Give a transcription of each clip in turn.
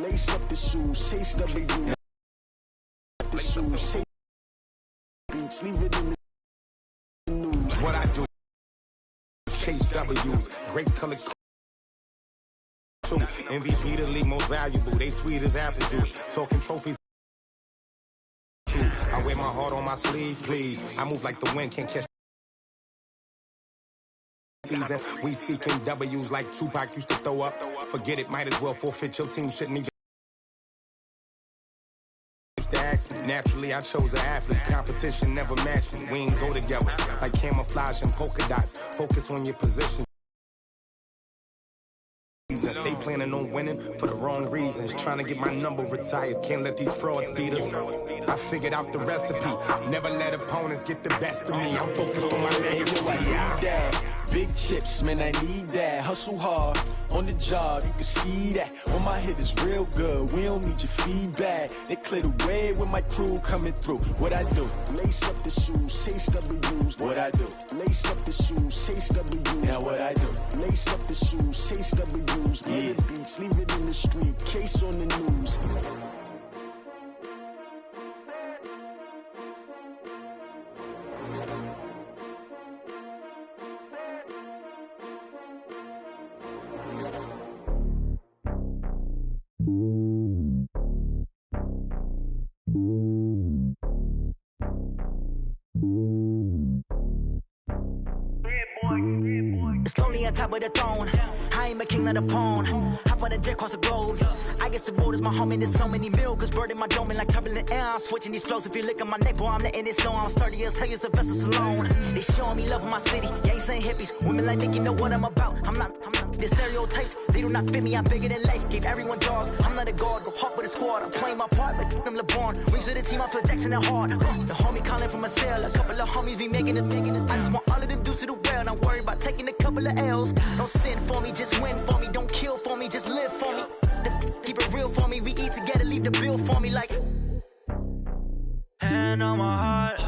Lace up the shoes, chase W. The shoes, chase beats, leave it in the news. What I do is chase W's, great color. MVP the league most valuable, they sweet as apple juice. Talking trophies. I wear my heart on my sleeve, please. I move like the wind, can't catch season. We seeking W's like Tupac used to throw up. Forget it, might as well forfeit your team, shouldn't even ask me. Naturally, I chose an athlete. Competition never matched me. We ain't go together like camouflage and polka dots. Focus on your position. They planning on winning for the wrong reasons. Trying to get my number retired. Can't let these frauds beat us. I figured out the recipe. Never let opponents get the best of me. I'm focused on my legacy. Big chips, man, I need that. Hustle hard on the job, you can see that. When my hit is real good, we don't need your feedback. They clear the way with my crew coming through. What I do? Lace up the shoes, chase W's. What I do? Lace up the shoes, chase W's. Now what I do? Lace up the shoes, chase W's. Yeah. The beats, leave it in the street, case on the news. It's lonely on top of the throne. I ain't a king of the pawn. Hop on a jet across the globe. I guess the road is my home and there's so many miracles burning my dome like turbulent air. I'm switching these flows. If you look at my neck, boy, I'm letting it snow. I'm sturdy as hell as Sylvester Stallone. They showing me love in my city. Gang saying hippies. Women like think you know what I'm about. I'm not. The stereotypes, they do not fit me. I'm bigger than life. Gave everyone jobs. I'm not a guard. Go hard with a squad. I'm playing my part, but I'm LeBron. Wings of the team, I feel Jackson and hard. The homie calling from a cell. A couple of homies be making it. I just want all of them dudes to the well. Not worry about taking a couple of L's. Don't sin for me, just win for me. Don't kill for me, just live for me. Keep it real for me. We eat together, leave the bill for me like. Hand on my heart,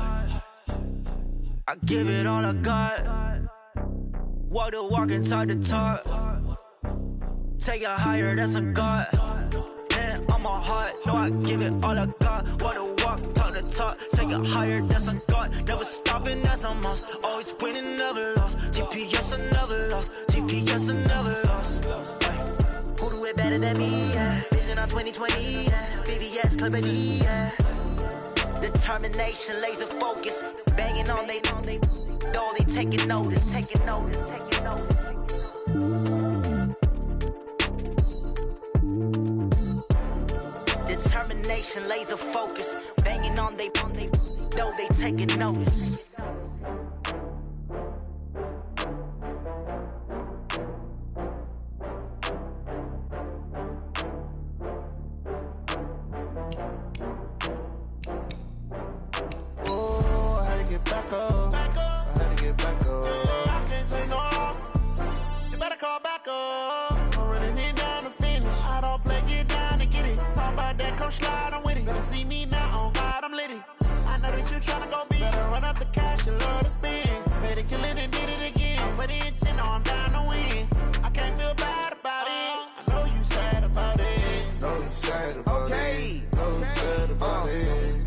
I give it all I got. Walk the walk inside the talk. Take it higher, that's a God. Hand on my heart, no, I give it all I got. Walk the walk, talk the talk. Take it higher, that's a God. Never stopping, that's a must. Always winning, never lost. GPS, I never lost. GPS, I never lost. Who do it better than me? Yeah. Vision on 2020. Yeah. VVS, Clarity. Yeah. Determination, laser focus. Banging on they door, they taking notice. Taking notice. Determination, laser focus. Banging on they door, they taking notice.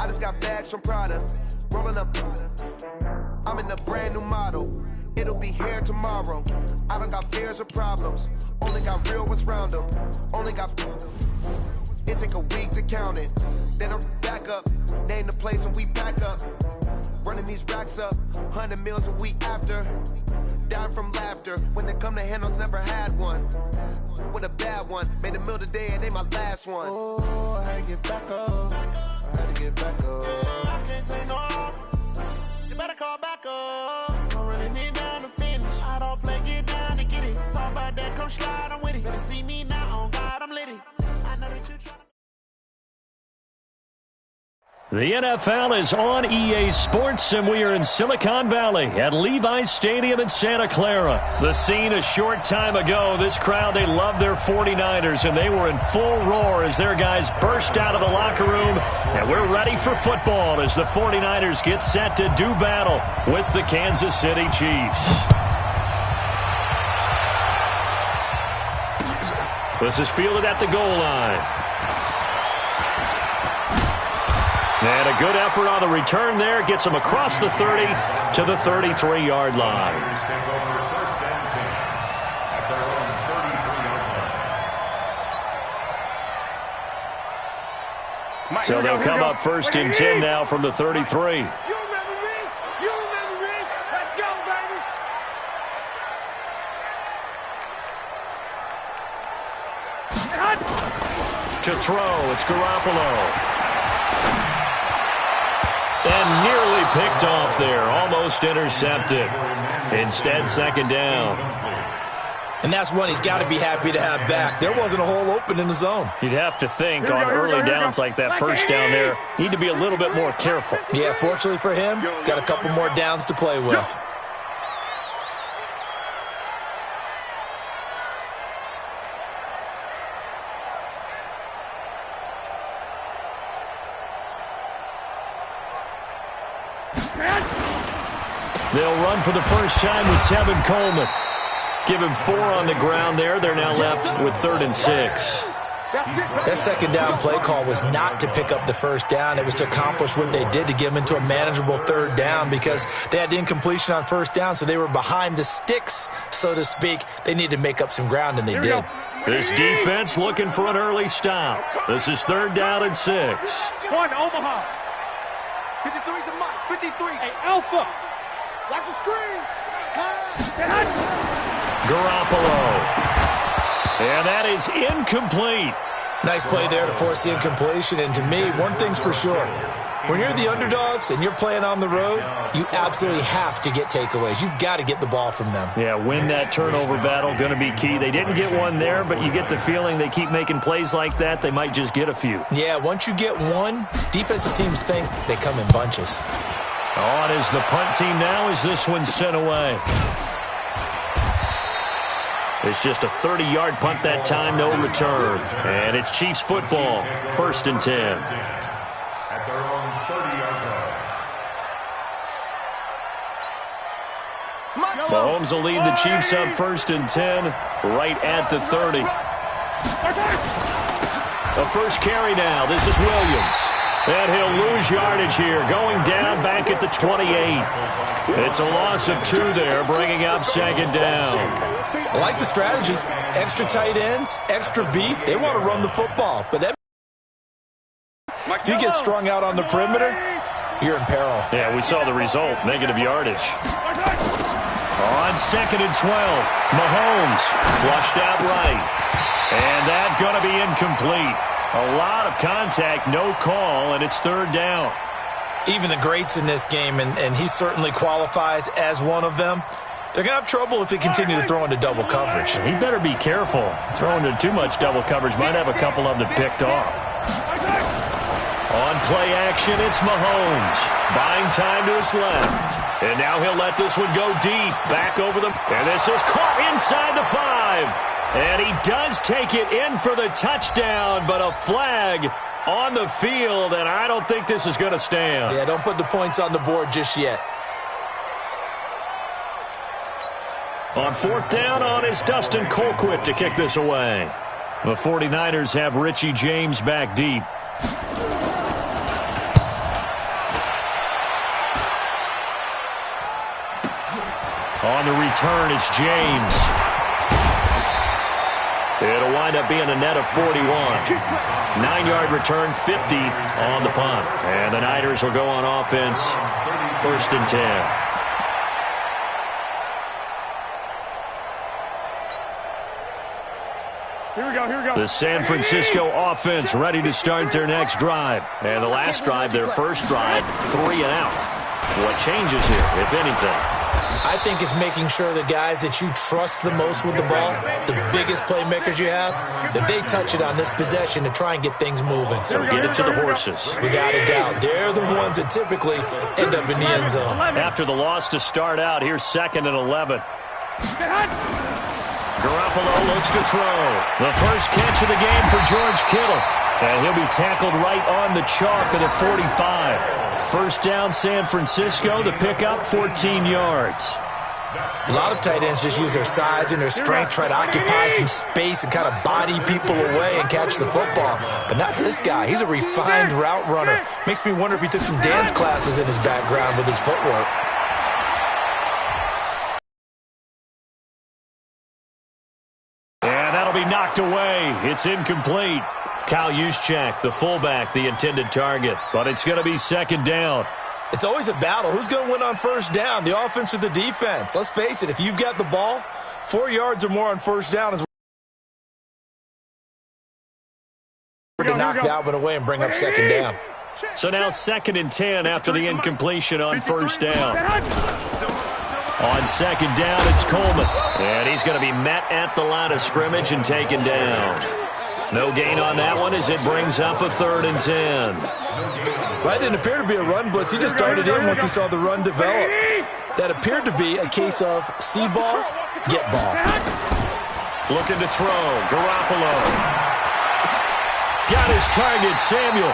I just got bags from Prada, rolling up. I'm in a brand new model. It'll be here tomorrow. I don't got fears or problems. Only got real ones round them. Only got. It take a week to count it. Then I'm back up. Name the place and we pack up. Running these racks up. 100 meals a week after. Dying from laughter. When it come to handles, never had one. With a bad one. Made a meal today and ain't my last one. Oh, I had to get back up. I had to get back up. I can't take no loss. You better call back up. I'm running it down to finish. I don't play, get down to get it. Talk about that, come slide, I'm with it. Better see me now, on God, I'm litty. I know that you trying to. The NFL is on EA Sports, and we are in Silicon Valley at Levi's Stadium in Santa Clara. The scene a short time ago, this crowd, they love their 49ers, and they were in full roar as their guys burst out of the locker room. And we're ready for football as the 49ers get set to do battle with the Kansas City Chiefs. This is fielded at the goal line. And a good effort on the return there. Gets him across the 30 to the 33-yard line. So they'll come up first and 10 now from the 33. You remember me? You remember me? Let's go, baby. To throw, it's Garoppolo. And nearly picked off there. Almost intercepted. Instead, second down. And that's one he's got to be happy to have back. There wasn't a hole open in the zone. You'd have to think on early downs like that first down there, need to be a little bit more careful. Yeah, fortunately for him, got a couple more downs to play with. They'll run for the first time with Tevin Coleman. Give him 4 on the ground there. They're now left with 3rd and 6. That second down play call was not to pick up the first down. It was to accomplish what they did to get them into a manageable 3rd down because they had incompletion on first down, so they were behind the sticks, so to speak. They needed to make up some ground, and they did. This defense looking for an early stop. This is 3rd down and 6. One, Omaha. 53's the mark. 53. Hey, Alpha. Watch the screen. Garoppolo. And that is incomplete. Nice play there to force the incompletion. And to me, one thing's for sure. When you're the underdogs and you're playing on the road, you absolutely have to get takeaways. You've got to get the ball from them. Yeah, win that turnover battle, going to be key. They didn't get one there, but you get the feeling they keep making plays like that, they might just get a few. Yeah, once you get one, defensive teams think they come in bunches. On is the punt team now as this one's sent away. It's just a 30-yard punt that time, no return. And it's Chiefs football, 1st and 10. At their own 30-yard line. Mahomes will lead the Chiefs up 1st and 10, right at the 30. The first carry now. This is Williams. And he'll lose yardage here, going down back at the 28. It's a loss of 2 there, bringing up 2nd down. I like the strategy. Extra tight ends, extra beef. They want to run the football. But if you get strung out on the perimeter, you're in peril. Yeah, we saw the result, negative yardage. On 2nd and 12, Mahomes flushed out right. And that's going to be incomplete. A lot of contact, no call, and it's 3rd down. Even the greats in this game, and he certainly qualifies as one of them, they're going to have trouble if they continue to throw into double coverage. He better be careful. Throwing into too much double coverage might have a couple of them picked off. On play action, it's Mahomes. Buying time to his left. And now he'll let this one go deep. Back over them. And this is caught inside the 5. And he does take it in for the touchdown, but a flag on the field, and I don't think this is going to stand. Yeah, don't put the points on the board just yet. On 4th down, on is Dustin Colquitt to kick this away. The 49ers have Richie James back deep. On the return, it's James. It'll wind up being a net of 41. 9-yard return, 50 on the punt. And the Niners will go on offense, 1st and 10. Here we go. The San Francisco offense ready to start their next drive. And the last drive, their first drive, 3 and out. What changes here, if anything? I think it's making sure the guys that you trust the most with the ball, the biggest playmakers you have, that they touch it on this possession to try and get things moving. So get it to the horses. Without a doubt. They're the ones that typically end up in the end zone. After the loss to start out, here's 2nd and 11. Garoppolo looks to throw. The first catch of the game for George Kittle. And he'll be tackled right on the chalk of the 45. First down, San Francisco. The pickup, 14 yards. A lot of tight ends just use their size and their strength, try to occupy some space and kind of body people away and catch the football. But not this guy. He's a refined route runner. Makes me wonder if he took some dance classes in his background with his footwork. And that'll be knocked away. It's incomplete. Kyle Juszczyk, the fullback, the intended target. But it's going to be second down. It's always a battle. Who's going to win on first down, the offense or the defense? Let's face it, if you've got the ball, 4 yards or more on first down is to knock that one away and bring up second down. So now 2nd and 10 after the incompletion on first down. On second down, it's Coleman. And he's going to be met at the line of scrimmage and taken down. No gain on that one as it brings up a 3rd and 10. Well, that didn't appear to be a run blitz. He just started in once he saw the run develop. That appeared to be a case of see ball, get ball. Looking to throw. Garoppolo. Got his target, Samuel.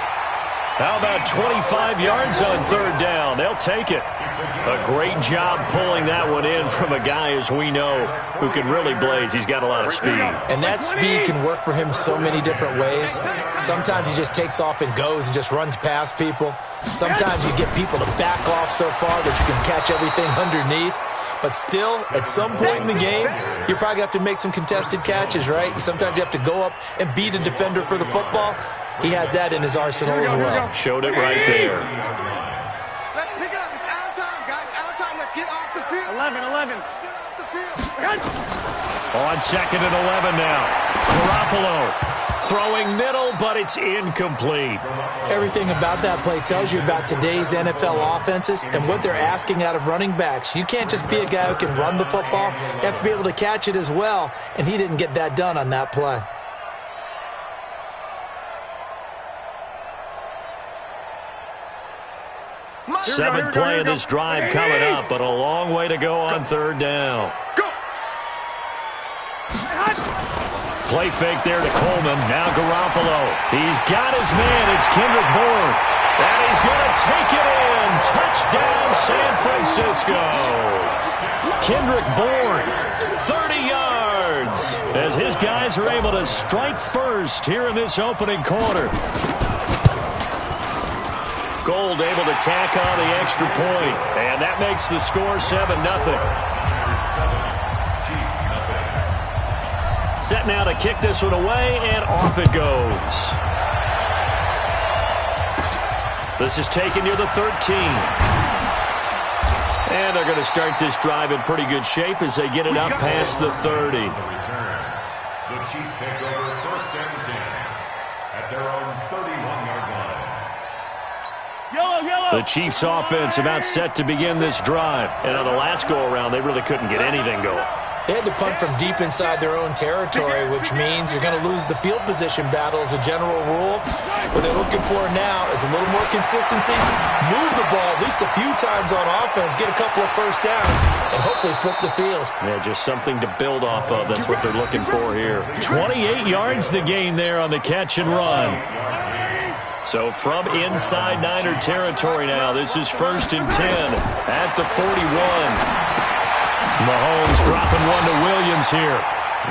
How about 25 yards on 3rd down? They'll take it. A great job pulling that one in from a guy, as we know, who can really blaze. He's got a lot of speed. And that speed can work for him so many different ways. Sometimes he just takes off and goes and just runs past people. Sometimes you get people to back off so far that you can catch everything underneath. But still, at some point in the game, you probably have to make some contested catches, right? Sometimes you have to go up and beat a defender for the football. He has that in his arsenal as well. Showed it right there. Let's pick it up. It's our time, guys. Our time. Let's get off the field. 11. Get off the field. On 2nd and 11 now. Garoppolo throwing middle, but it's incomplete. Everything about that play tells you about today's NFL offenses and what they're asking out of running backs. You can't just be a guy who can run the football. You have to be able to catch it as well, and he didn't get that done on that play. Seventh play of this drive coming up, but a long way to go on 3rd down. Play fake there to Coleman. Now Garoppolo. He's got his man. It's Kendrick Bourne. And he's going to take it in. Touchdown, San Francisco. Kendrick Bourne, 30 yards. As his guys are able to strike first here in this opening quarter. Gold able to tack on the extra point. And that makes the score 7-0. Set now to kick this one away, and off it goes. This is taken near the 13. And they're going to start this drive in pretty good shape as they get it up past the 30. The Chiefs take over 1st and 10 at their own 31-yard line. The Chiefs offense about set to begin this drive. And on the last go-around, they really couldn't get anything going. They had to punt from deep inside their own territory, which means you're going to lose the field position battle as a general rule. What they're looking for now is a little more consistency, move the ball at least a few times on offense, get a couple of first downs, and hopefully flip the field. Yeah, just something to build off of. That's what they're looking for here. 28 yards the gain there on the catch and run. So from inside Niner territory now, this is 1st and 10 at the 41. Mahomes dropping one to Williams here.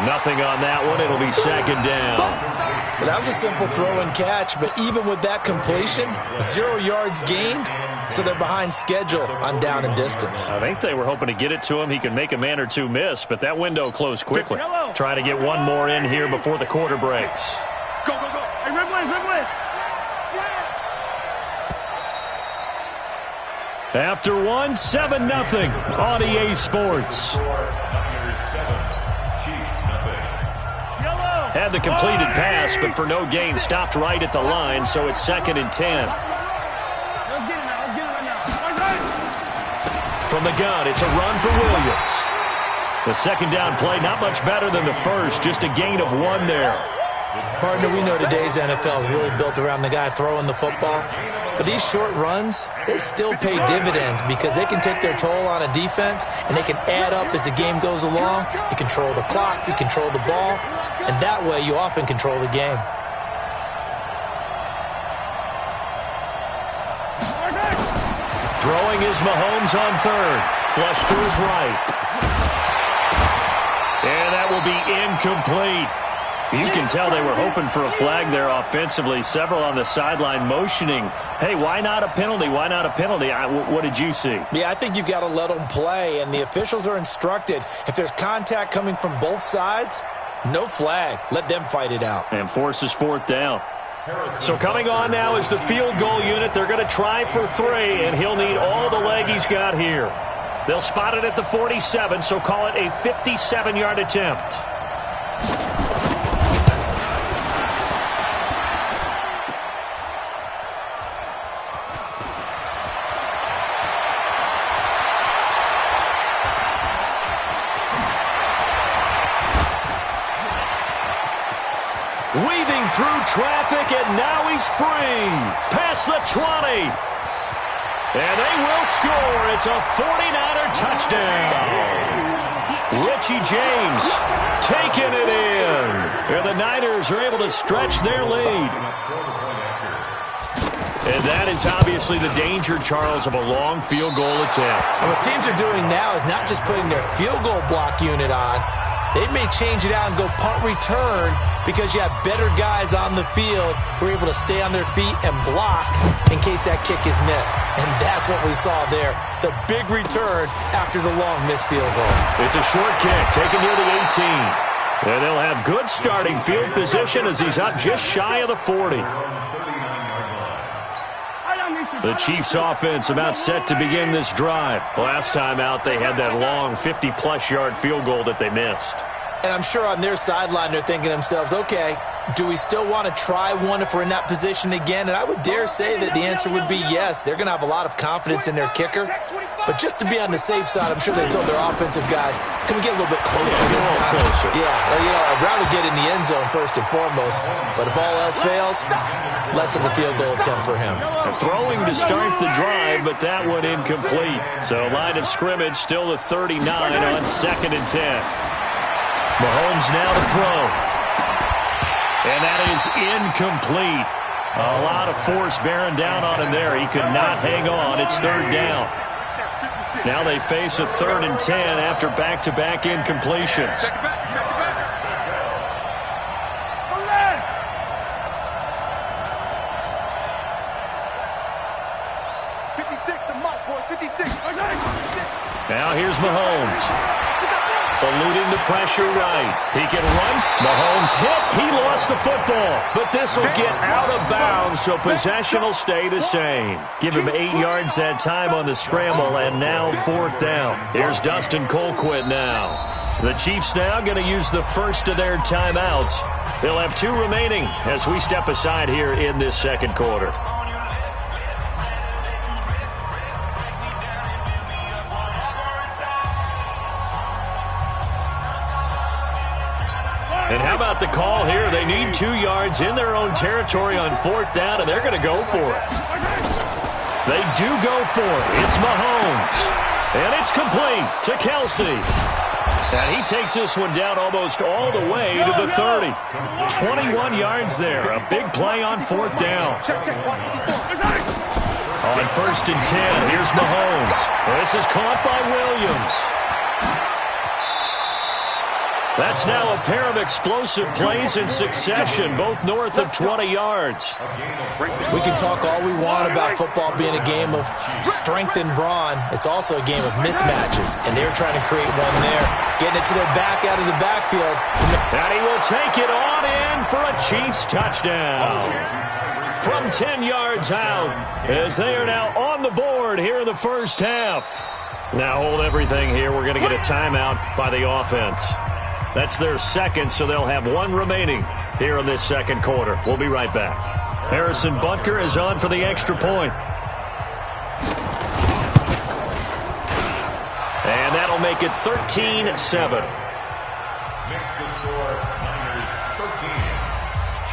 Nothing on that one. It'll be 2nd down. Well, that was a simple throw and catch, but even with that completion, 0 yards gained, so they're behind schedule on down and distance. I think they were hoping to get it to him. He could make a man or two miss, but that window closed quickly. Trying to get one more in here before the quarter breaks. Go. Hey, Ridley. After one, 7-0 on EA Sports. Had the completed pass, but for no gain, stopped right at the line, so it's 2nd and 10. From the gun, it's a run for Williams. The 2nd down play, not much better than the first, just a gain of 1 there. Partner, we know today's NFL is really built around the guy throwing the football. But these short runs, they still pay dividends because they can take their toll on a defense and they can add up as the game goes along. You control the clock, you control the ball, and that way you often control the game. Throwing is Mahomes on 3rd. Flush to his right. incomplete. You can tell they were hoping for a flag there offensively. Several on the sideline motioning, hey, why not a penalty? Why not a penalty? What did you see? Yeah, I think you've got to let them play, and the officials are instructed. If there's contact coming from both sides, no flag. Let them fight it out. And forces fourth down. So coming on now is the field goal unit. They're going to try for 3, and he'll need all the leg he's got here. They'll spot it at the 47, so call it a 57-yard attempt. Weaving through traffic, and now he's free. Past the 20. And they will score. It's a 49er touchdown. Richie James taking it in. And the Niners are able to stretch their lead. And that is obviously the danger, Charles, of a long field goal attempt. And what teams are doing now is not just putting their field goal block unit on. They may change it out and go punt return because you have better guys on the field who are able to stay on their feet and block in case that kick is missed. And that's what we saw there, the big return after the long missed field goal. It's a short kick taken near the 18. And they'll have good starting field position as he's up just shy of the 40. The Chiefs offense about set to begin this drive. Last time out, they had that long 50-plus yard field goal that they missed. And I'm sure on their sideline they're thinking to themselves, okay, do we still want to try one if we're in that position again? And I would dare say that the answer would be yes. They're going to have a lot of confidence in their kicker. But just to be on the safe side, I'm sure they told their offensive guys, can we get a little bit closer this time? Yeah, I'd rather get in the end zone first and foremost. But if all else fails, less of a field goal attempt for him. Throwing to start the drive, but that one incomplete. So line of scrimmage still the 39 on 2nd and 10. Mahomes now to throw. And that is incomplete. A lot of force bearing down on him there. He could not hang on. It's 3rd down. Now they face a 3rd and 10 after back-to-back incompletions. Check it back. 56. Now here's Mahomes. Eluding the pressure right. He can run. Mahomes hit. He lost the football. But this will get out of bounds, so possession will stay the same. Give him 8 yards that time on the scramble, and now 4th down. Here's Dustin Colquitt now. The Chiefs now going to use the first of their timeouts. They'll have 2 remaining as we step aside here in this 2nd quarter. And how about the call here? They need 2 yards in their own territory on 4th down, and they're going to go for it. They do go for it. It's Mahomes. And it's complete to Kelsey. And he takes this one down almost all the way to the 30. 21 yards there. A big play on 4th down. On 1st and 10, here's Mahomes. This is caught by Williams. That's now a pair of explosive plays in succession, both north of 20 yards. We can talk all we want about football being a game of strength and brawn. It's also a game of mismatches, and they're trying to create one there. Getting it to their back out of the backfield. And he will take it on in for a Chiefs touchdown. From 10 yards out, as they are now on the board here in the first half. Now hold everything here. We're going to get a timeout by the offense. That's their 2nd, so they'll have 1 remaining here in this 2nd quarter. We'll be right back. Harrison Butker is on for the extra point. And that'll make it 13-7. Makes the score Niners 13,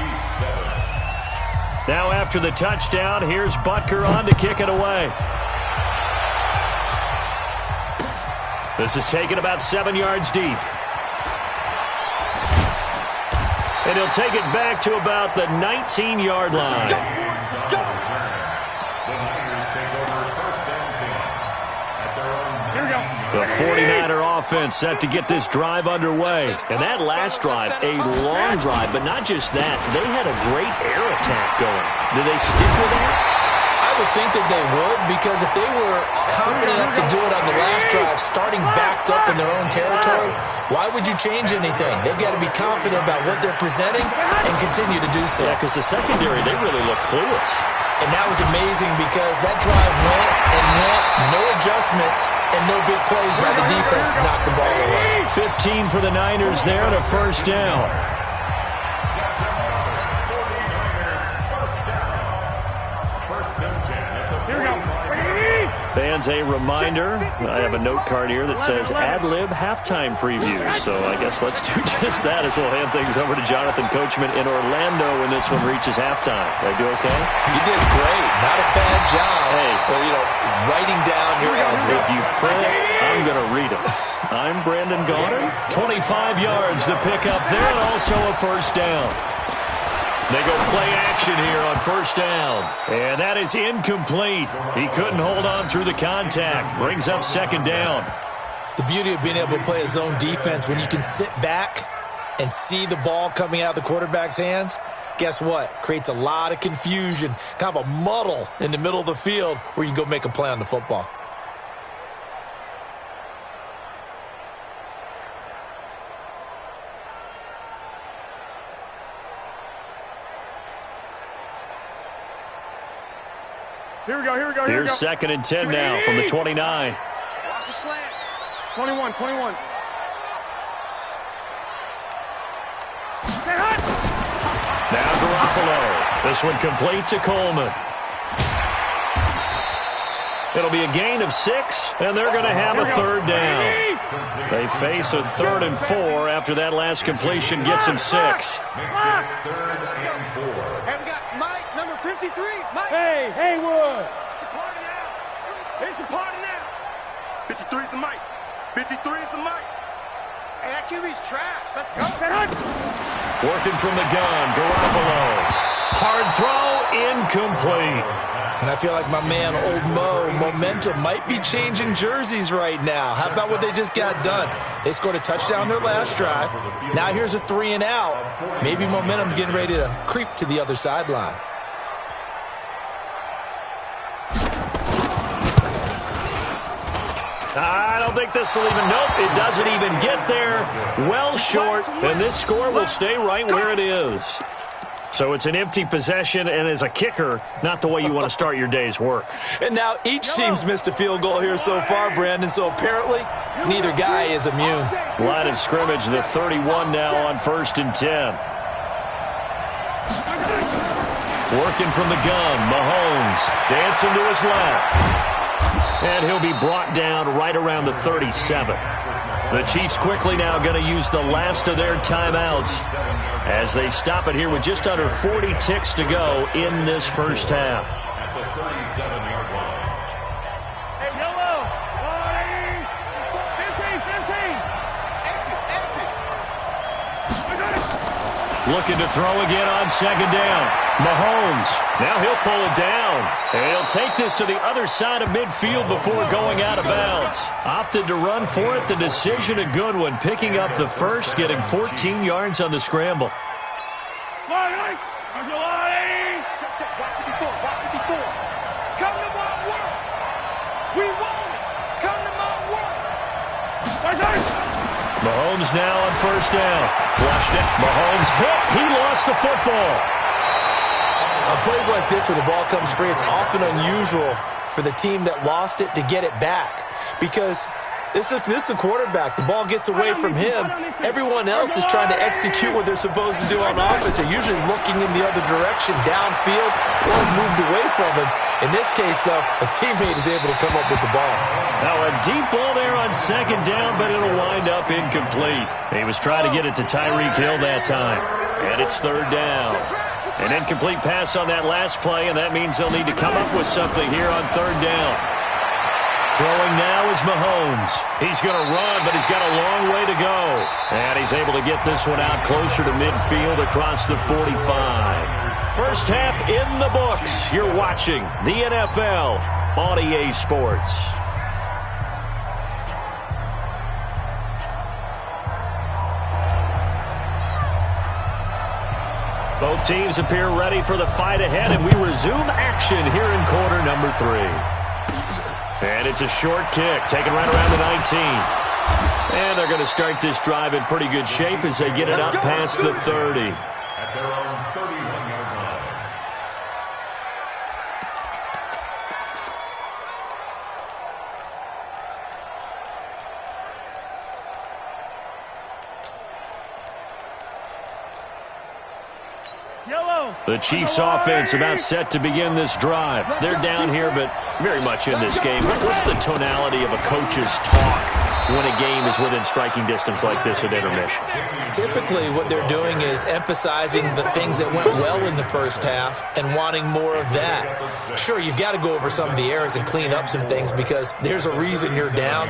Chiefs 7. Now after the touchdown, here's Butker on to kick it away. This is taken about 7 yards deep. And he'll take it back to about the 19-yard line. The Niners take over 1st and 10 at their own 19-yard line. The 49er offense set to get this drive underway. And that last drive, a long drive, but not just that. They had a great air attack going. Do they stick with that? I would think that they would, because if they were confident enough to do it on the last drive, starting backed up in their own territory, why would you change anything? They've got to be confident about what they're presenting and continue to do so. Yeah, because the secondary, they really look clueless. And that was amazing because that drive went and went, no adjustments, and no big plays by the defense to knock the ball away. 15 for the Niners there and a first down. Fans, a reminder, I have a note card here that says ad-lib halftime preview. So I guess let's do just that as we'll hand things over to Jonathan Coachman in Orlando when this one reaches halftime. Did I do okay? You did great. Not a bad job. Hey. Well, writing down your ad-libs. If you print, I'm going to read it. I'm Brandon Gaudin. 25 yards to pick up there and also a first down. They go play action here on first down. And that is incomplete. He couldn't hold on through the contact. Brings up second down. The beauty of being able to play a zone defense, when you can sit back and see the ball coming out of the quarterback's hands, guess what? Creates a lot of confusion, kind of a muddle in the middle of the field where you can go make a play on the football. Here we go. Here's second and 10 now from the 29. Watch the slant. 21. Now Garoppolo. This one complete to Coleman. It'll be a gain of 6, and they're going to have a third down. They face a 3rd and 4 after that last completion gets them 6. Let's go. And we got Mike, number 53. Mike. Hey, Haywood. It's a party now. 53 is the Mike. 53 is the Mike. Hey, that QB's trash. Let's go. Working from the gun, Garoppolo. Hard throw, incomplete. And I feel like my man, Old Mo, momentum might be changing jerseys right now. How about what they just got done? They scored a touchdown their last drive. Now here's a 3 and out. Maybe momentum's getting ready to creep to the other sideline. I don't think this will even, nope, it doesn't even get there. Well short, and this score will stay right where it is. So it's an empty possession, and as a kicker, not the way you want to start your day's work. And now each team's missed a field goal here so far, Brandon, so apparently neither guy is immune. Line of scrimmage, the 31 now on 1st and 10. Working from the gun, Mahomes dancing to his left. And he'll be brought down right around the 37. The Chiefs quickly now going to use the last of their timeouts as they stop it here with just under 40 ticks to go in this first half. At the 37-yard line. Hey, yellow. 15. Looking to throw again on second down. Mahomes, now he'll pull it down. And he'll take this to the other side of midfield before going out of bounds. Opted to run for it. The decision a good one. Picking up the first, getting 14 yards on the scramble. Line. Check. Block 54. Come to my work. We want it. Come to my work. Mahomes now on first down. Flushed it. Mahomes hit. He lost the football. On plays like this where the ball comes free, it's often unusual for the team that lost it to get it back. Because this is the quarterback. The ball gets away from him. Everyone else is trying to execute what they're supposed to do on offense. They're usually looking in the other direction, downfield, or moved away from him. In this case, though, a teammate is able to come up with the ball. Now a deep ball there on second down, but it'll wind up incomplete. He was trying to get it to Tyreek Hill that time. And it's third down. An incomplete pass on that last play, and that means they'll need to come up with something here on third down. Throwing now is Mahomes. He's going to run, but he's got a long way to go. And he's able to get this one out closer to midfield across the 45. First half in the books. You're watching the NFL on EA Sports. Both teams appear ready for the fight ahead, and we resume action here in quarter number 3. And it's a short kick, taken right around the 19. And they're going to start this drive in pretty good shape as they get it up past the 30. At their own 31-yard line. The Chiefs offense about set to begin this drive. They're down here, but very much in this game. What's the tonality of a coach's talk when a game is within striking distance like this at intermission? Typically, what they're doing is emphasizing the things that went well in the first half and wanting more of that. Sure, you've got to go over some of the errors and clean up some things because there's a reason you're down.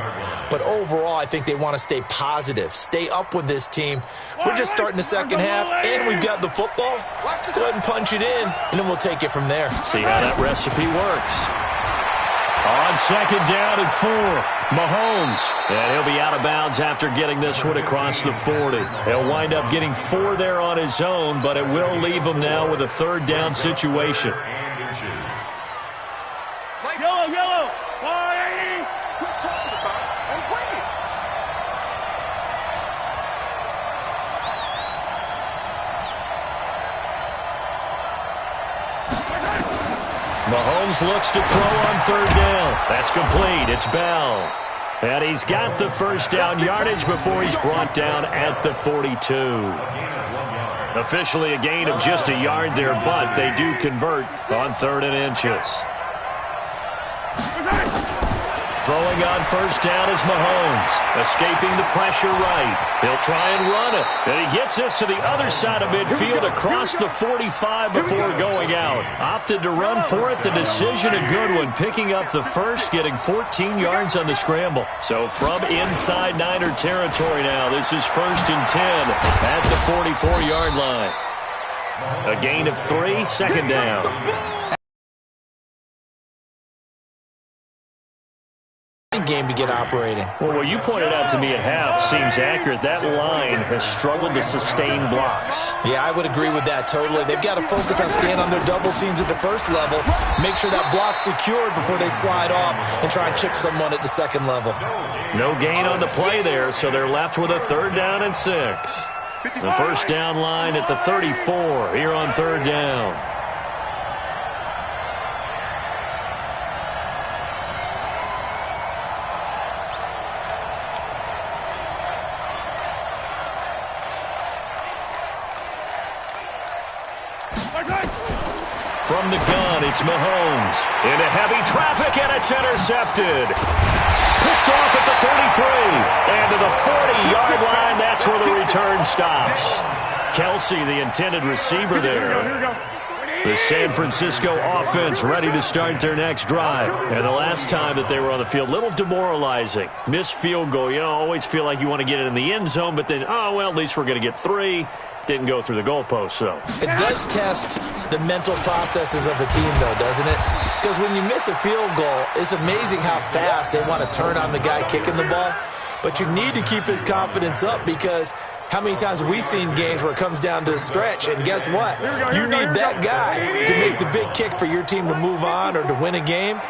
But overall, I think they want to stay positive, stay up with this team. We're just starting the second half, and we've got the football. Let's go ahead and punch it in, and then we'll take it from there. See how that recipe works. On second down and 4, Mahomes. And he'll be out of bounds after getting this one across the 40. He'll wind up getting 4 there on his own, but it will leave him now with a third down situation. Yellow. Why? Quit talking about it and bring it. Mahomes looks to throw on third down. That's complete. It's Bell. And he's got the first down yardage before he's brought down at the 42. Officially a gain of just a yard there, but they do convert on 3rd and inches. Throwing on first down is Mahomes, escaping the pressure right. He'll try and run it. And he gets this to the other side of midfield across the 45 before going out. Opted to run for it. The decision a good one, picking up the first, getting 14 yards on the scramble. So from inside Niner territory now, this is 1st and 10 at the 44-yard line. A gain of 3, second down. Game to get operating. Well, what you pointed out to me at half seems accurate. That line has struggled to sustain blocks. Yeah, I would agree with that totally. They've got to focus on staying on their double teams at the first level, make sure that block's secured before they slide off and try and chip someone at the second level. No gain on the play there, so they're left with a 3rd down and 6. The first down line at the 34 here on 3rd down. From the gun, it's Mahomes. Into heavy traffic, and it's intercepted. Picked off at the 33. And to the 40-yard line, that's where the return stops. Kelsey, the intended receiver there. The San Francisco offense ready to start their next drive. And the last time that they were on the field, a little demoralizing. Missed field goal. You know, always feel like you want to get it in the end zone, but then, oh, well, at least we're going to get 3. Didn't go through the goalpost, so. It does test the mental processes of the team, though, doesn't it? Because when you miss a field goal, it's amazing how fast they want to turn on the guy kicking the ball. But you need to keep his confidence up because how many times have we seen games where it comes down to a stretch, and guess what? You need that guy to make the big kick for your team to move on or to win a game.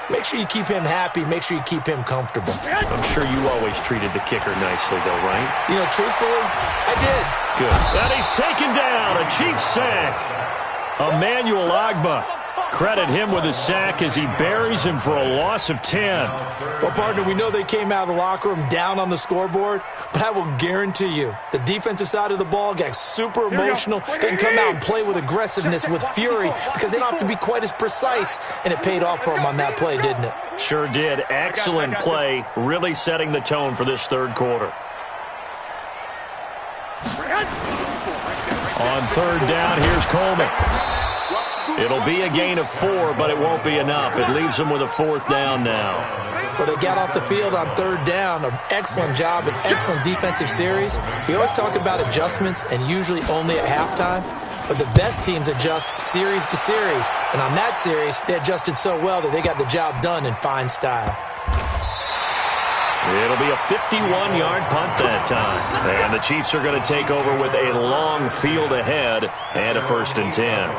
Make sure you keep him happy. Make sure you keep him comfortable. I'm sure you always treated the kicker nicely, though, right? You know, truthfully, I did. Good. And he's taken down. A Chiefs sack. Emmanuel Ogbah. Credit him with a sack as he buries him for a loss of 10. Well, partner, we know they came out of the locker room down on the scoreboard, but I will guarantee you the defensive side of the ball got super emotional. They can come out and play with aggressiveness, with fury, because they don't have to be quite as precise, and it paid off for them on that play, didn't it? Sure did. Excellent play, really setting the tone for this third quarter. On 3rd down, here's Coleman. It'll be a gain of 4, but it won't be enough. It leaves them with a 4th down now. Well, they got off the field on 3rd down. An excellent job, an excellent defensive series. We always talk about adjustments, and usually only at halftime. But the best teams adjust series to series. And on that series, they adjusted so well that they got the job done in fine style. It'll be a 51-yard punt that time. And the Chiefs are going to take over with a long field ahead and a 1st and 10.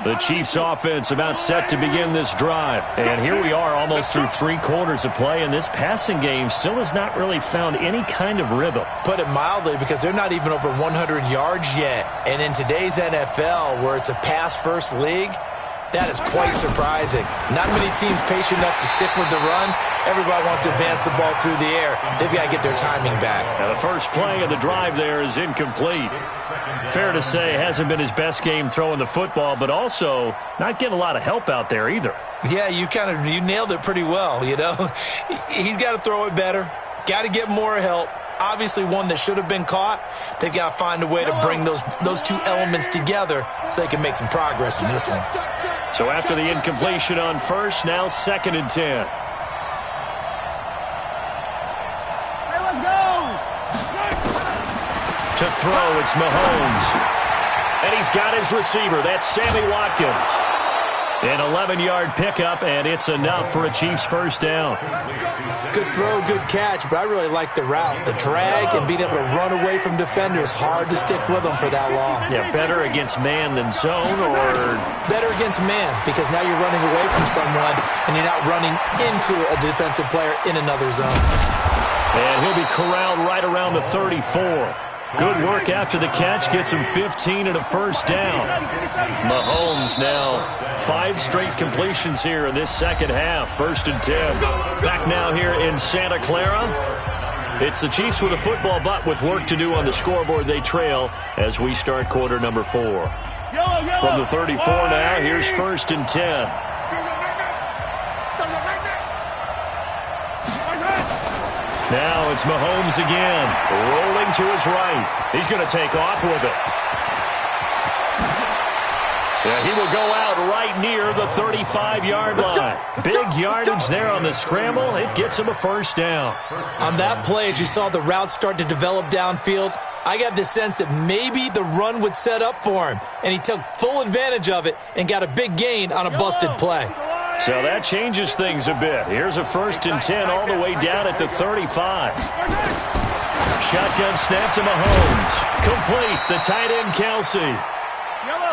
The Chiefs offense about set to begin this drive. And here we are almost through 3 quarters of play, and this passing game still has not really found any kind of rhythm. Put it mildly, because they're not even over 100 yards yet. And in today's NFL, where it's a pass-first league, that is quite surprising. Not many teams patient enough to stick with the run. Everybody wants to advance the ball through the air. They've got to get their timing back. Now the first play of the drive there is incomplete. Fair to say, hasn't been his best game throwing the football, but also not getting a lot of help out there either. Yeah, you nailed it pretty well, you know. He's got to throw it better. Got to get more help. Obviously one that should have been caught. They've got to find a way to bring those two elements together so they can make some progress in this one. So after the incompletion on first, now 2nd and 10. Hey, let's go! To throw, it's Mahomes. And he's got his receiver. That's Sammy Watkins. An 11-yard pickup, and it's enough for a Chiefs 1st down. Good throw, good catch, but I really like the route. The drag and being able to run away from defenders, hard to stick with them for that long. Yeah, better against man than zone, or? Better against man, because now you're running away from someone, and you're not running into a defensive player in another zone. And he'll be corralled right around the 34. Good work after the catch, gets him 15 and a 1st down. Mahomes now 5 straight completions here in this second half, 1st and 10. Back now here in Santa Clara. It's the Chiefs with a football, but with work to do on the scoreboard. They trail as we start quarter number 4. From the 34 now, here's 1st and 10. Now it's Mahomes again, rolling to his right. He's going to take off with it. Yeah, he will go out right near the 35-yard line. Big yardage there on the scramble. It gets him a 1st down. On that play, as you saw the route start to develop downfield, I got the sense that maybe the run would set up for him, and he took full advantage of it and got a big gain on a busted play. So that changes things a bit. Here's a 1st and 10 all the way down at the 35. Shotgun snap to Mahomes. Complete. The tight end, Kelsey.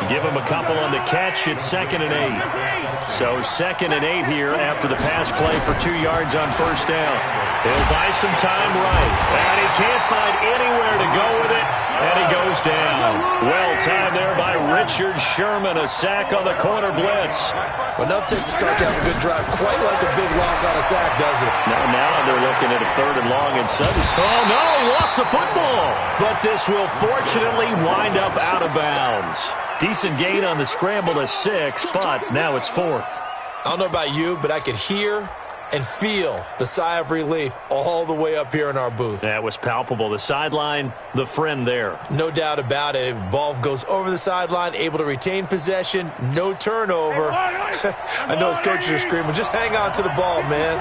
Give him a couple on the catch. It's 2nd and 8. So 2nd and 8 here after the pass play for 2 yards on 1st down. He'll buy some time right. And he can't find anywhere to go with it. And he goes down. Well timed there by Richard Sherman. A sack on the corner blitz. Well, enough takes to start to have a good drive. Quite like a big loss on a sack, does it? Now they're looking at a 3rd and long and sudden. Oh, no, he lost the football. But this will fortunately wind up out of bounds. Decent gain on the scramble to 6, but now it's 4th. I don't know about you, but I could hear and feel the sigh of relief all the way up here in our booth. That was palpable. The sideline, the friend there. No doubt about it. If ball goes over the sideline, able to retain possession, no turnover. I know his coaches are screaming, just hang on to the ball, man.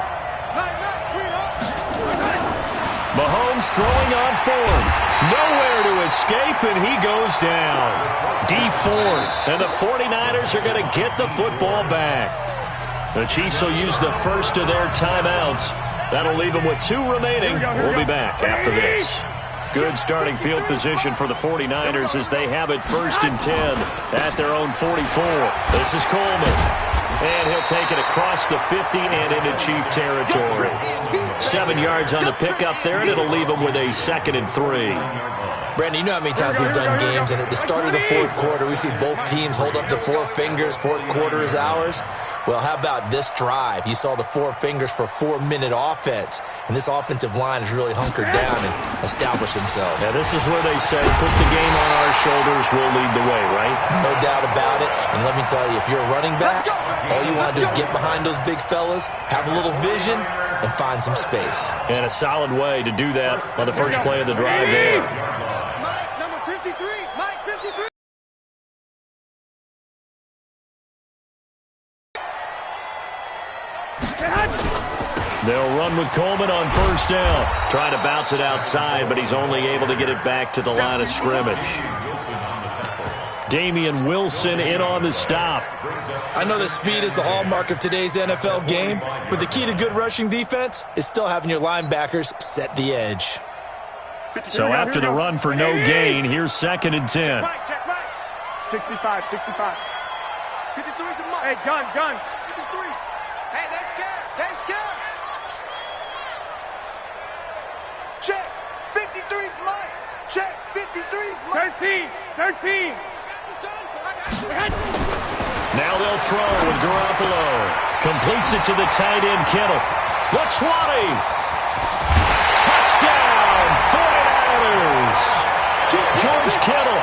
Mahomes throwing on 4th. Nowhere to escape, and he goes down. Deep 4th, and the 49ers are going to get the football back. The Chiefs will use the first of their timeouts. That'll leave them with 2 remaining. We'll be back after this. Good starting field position for the 49ers as they have it 1st and 10 at their own 44. This is Coleman. And he'll take it across the 50 and into Chief territory. 7 yards on the pickup there, and it'll leave them with a 2nd and 3. Brandon, you know how many times we've done games, and at the start of the 4th quarter, we see both teams hold up the 4 fingers, 4th quarter is ours. Well, how about this drive? You saw the 4 fingers for 4-minute offense, and this offensive line has really hunkered down and established themselves. Yeah, this is where they say, put the game on our shoulders, we'll lead the way, right? No doubt about it, and let me tell you, if you're a running back, all you want to do is get behind those big fellas, have a little vision, and find some space. And a solid way to do that on the first play of the drive there. Mike, number 53. Mike, 53. They'll run with Coleman on 1st down. Trying to bounce it outside, but he's only able to get it back to the line of scrimmage. Damian Wilson in on the stop. I know that speed is the hallmark of today's NFL game, but the key to good rushing defense is still having your linebackers set the edge. So after the run for no gain, here's 2nd and 10. Check right. 65. 53's the mark. Hey, gun. 53. Hey, they're scared. Check. 53's mine. Check. 53's mine. 13. Now they'll throw with Garoppolo. Completes it to the tight end, Kittle. The 20. Touchdown, 49ers. George Kittle,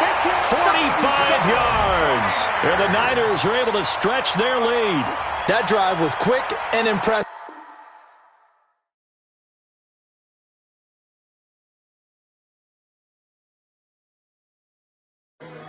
45 yards. And the Niners are able to stretch their lead. That drive was quick and impressive.